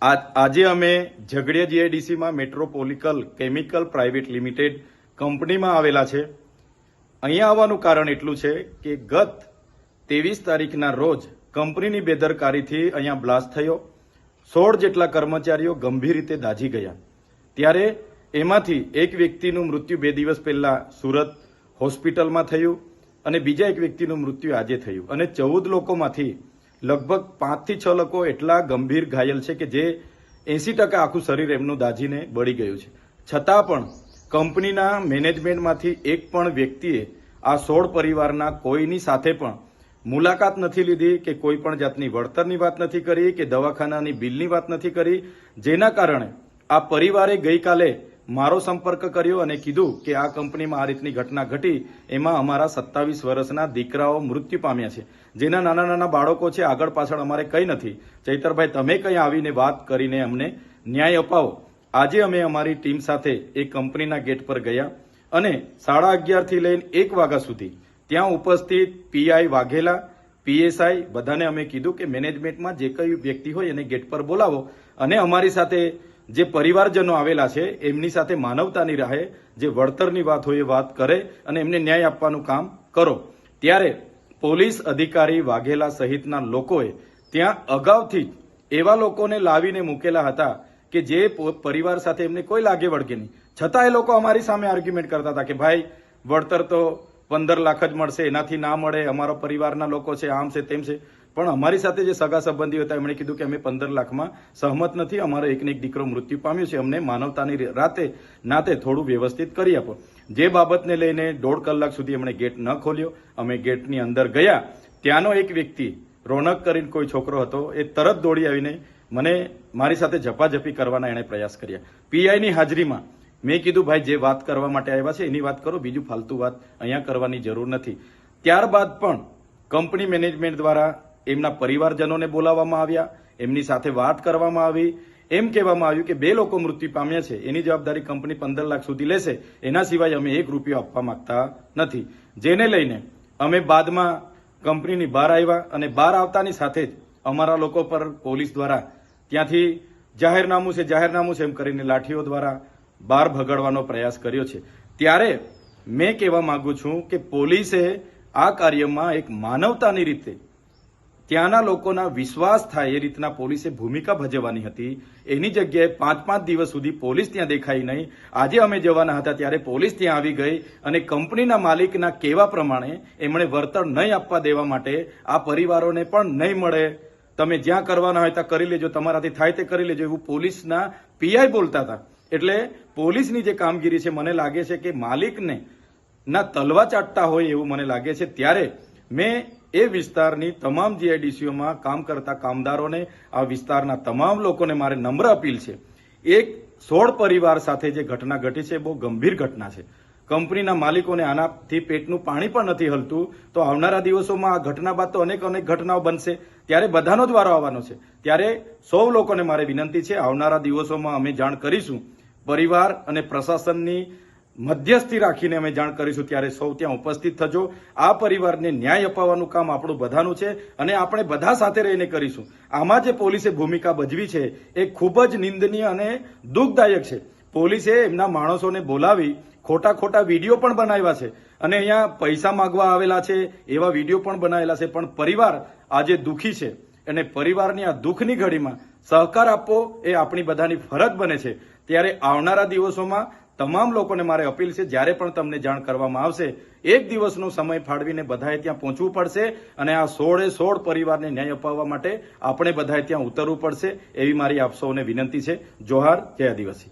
આજે અમે Jhagadia જીઆઈડીસીમાં મેટ્રોપોલિકલ chemical private limited કંપનીમાં આવેલા છે. અહીંયા આવવાનું કારણ એટલું છે કે ગત 23 તારીખના રોજ કંપનીની બેદરકારીથી અહીંયા બ્લાસ્ટ થયો. 16 જેટલા કર્મચારીઓ ગંભીર રીતે દાઝી ગયા. ત્યારે એમાંથી એક વ્યક્તિનું મૃત્યુ 2 દિવસ પહેલા સુરત હોસ્પિટલમાં થયું અને બીજા એક વ્યક્તિનું મૃત્યુ આજે થયું અને 14 લોકોમાંથી લગભગ 5 થી 6 લોકો એટલા ગંભીર ઘાયલ છે કે જે 80% આખું શરીર એમનું દાઝીને બળી ગયું છે. છતાં પણ કંપનીના મેનેજમેન્ટમાંથી એક પણ વ્યક્તિએ આ 16 પરિવારના કોઈની સાથે પણ મુલાકાત નથી લીધી કે કોઈ પણ જાતની વળતરની વાત નથી કરી કે દવાખાનાની બિલની વાત નથી કરી, જેના કારણે આ પરિવારે ગઈકાલે મારો સંપર્ક કર્યો અને કીધું કે આ કંપનીમાં આ રીતની ઘટના ઘટી, એમાં અમારા 27 વર્ષના દીકરાઓ મૃત્યુ પામ્યા છે, જેના નાના નાના બાળકો છે. આગળ પાછળ અમારે કંઈ નથી. ચૈતરભાઈ, તમે કંઈ આવીને વાત કરીને અમને ન્યાય અપાવો. આજે અમે અમારી ટીમ સાથે એ કંપનીના ગેટ પર ગયા અને 11:30 થી લઈને 1 વાગ્યા સુધી ત્યાં ઉપસ્થિત પીઆઈ વાઘેલા, પીએસઆઈ બધાને અમે કીધું કે મેનેજમેન્ટમાં જે કઈ વ્યક્તિ હોય એને ગેટ પર બોલાવો અને અમારી સાથે જે પરિવારજનો આવેલા છે એમની સાથે માનવતાની રાહે જે વળતરની વાત હોય એ વાત કરે અને એમને ન્યાય આપવાનું કામ કરો. ત્યારે પોલીસ અધિકારી વાઘેલા સહિતના લોકોએ ત્યાં અગાઉથી એવા લોકોને લાવીને મૂકેલા હતા કે જે પરિવાર સાથે એમને કોઈ લાગે વળગે નહીં, છતાં એ લોકો અમારી સામે આર્ગ્યુમેન્ટ કરતા હતા કે ભાઈ વળતર તો 15 લાખ જ મળશે, એનાથી ના મળે, અમારા પરિવારના લોકો છે, આમ છે તેમ છે. પણ અમારી સાથે જે સગા સંબંધીઓ હતા એમણે કીધું કે અમે 15 લાખમાં સહમત નથી, અમારો એકને એક દીકરો મૃત્યુ પામ્યો છે, અમને માનવતાની નાતે થોડું વ્યવસ્થિત કરી આપો. જે બાબતને લઈને 1.5 કલાક સુધી એમણે ગેટ ન ખોલ્યો. અમે ગેટની અંદર ગયા. ત્યાંનો એક વ્યક્તિ રોનક કરીને કોઈ છોકરો હતો, એ તરત દોડી આવીને મને મારી સાથે ઝપાઝપી કરવાના એણે પ્રયાસ કર્યા. પીઆઈની હાજરીમાં મેં કીધું ભાઈ જે વાત કરવા માટે આવ્યા છે એની વાત કરો, બીજું ફાલતુ વાત અહીંયા કરવાની જરૂર નથી. ત્યારબાદ પણ કંપની મેનેજમેન્ટ દ્વારા એમના પરિવારજનોને બોલાવવામાં આવ્યા, એમની સાથે વાત કરવામાં આવી. એમ કહેવામાં આવ્યું કે 2 લોકો મૃત્યુ પામ્યા છે, એની જવાબદારી કંપની 15 લાખ સુધી લેશે, એના સિવાય અમે 1 રૂપિયો આપવા માંગતા નથી. જેને લઈને અમે બાદમાં કંપનીની બહાર આવ્યા અને બહાર આવતાની સાથે જ અમારા લોકો પર પોલીસ દ્વારા ત્યાંથી જાહેરનામું છે એમ કરીને લાઠીઓ દ્વારા બહાર ભગાડવાનો પ્રયાસ કર્યો છે. ત્યારે મેં કહેવા માંગુ છું કે પોલીસે આ કાર્યમાં એક માનવતાની રીતે ત્યાંના લોકોના વિશ્વાસ થાય એ રીતના પોલીસે ભૂમિકા ભજવવાની હતી. એની જગ્યાએ 5-5 દિવસ સુધી પોલીસ ત્યાં દેખાઈ નહીં. આજે અમે જવાના હતા ત્યારે પોલીસ ત્યાં આવી ગઈ અને કંપનીના માલિકના કહેવા પ્રમાણે એમણે વળતર નહીં આપવા દેવા માટે આ પરિવારોને પણ નહીં મળે, તમે જ્યાં કરવાના હોય ત્યાં કરી લેજો, તમારાથી થાય તે કરી લેજો, એવું પોલીસના પીઆઈ બોલતા હતા. એટલે પોલીસની જે કામગીરી છે મને લાગે છે કે માલિકને ના તલવા ચાટતા હોય એવું મને લાગે છે. ત્યારે મેં એ વિસ્તારની તમામ જીઆઈડીસીઓમાં કામ કરતા કામદારોને, આ વિસ્તારના તમામ લોકોને મારે નમ્ર અપીલ છે, એક 16 પરિવાર સાથે જે ઘટના ઘટી છે બહુ ગંભીર ઘટના છે. કંપનીના માલિકોને આનાથી પેટનું પાણી પણ નથી હલતું. તો આવનારા દિવસોમાં આ ઘટના બાદ તો અનેક ઘટનાઓ બનશે, ત્યારે બધાનો જ વારો આવવાનો છે. ત્યારે સૌ લોકોને મારે વિનંતી છે, આવનારા દિવસોમાં અમે જાણ કરીશું, પરિવાર અને પ્રશાસનની મધ્યસ્થી રાખીને અમે જાણ કરીશું. ત્યારે સૌ ત્યાં ઉપસ્થિત થજો. આ પરિવારને ન્યાય અપાવવાનું કામ આપણું બધાનું છે અને આપણે બધા સાથે રહીને કરીશું. આમાં જે પોલીસે ભૂમિકા ભજવી છે એ ખૂબ જ નિંદનીય અને દુઃખદાયક છે. પોલીસે એમના માણસોને બોલાવી ખોટા વિડીયો પણ બનાવ્યા છે અને અહીંયા પૈસા માંગવા આવેલા છે એવા વિડીયો પણ બનાવેલા છે. પણ પરિવાર આજે દુઃખી છે અને પરિવારની આ દુઃખની ઘડીમાં સહકાર આપવો એ આપણી બધાની ફરજ બને છે. ત્યારે આવનારા દિવસોમાં તમામ લોકોને મારે અપીલ છે, જ્યારે પણ તમને જાણ કરવામાં આવશે 1 દિવસનો સમય ફાળવીને બધાએ ત્યાં પહોંચવું પડશે અને આ 16 પરિવારને ન્યાય અપાવવા માટે આપણે બધાએ ત્યાં ઉતરવું પડશે, એવી મારી આપ સૌને વિનંતી છે. જોહાર, જય આદિવાસી.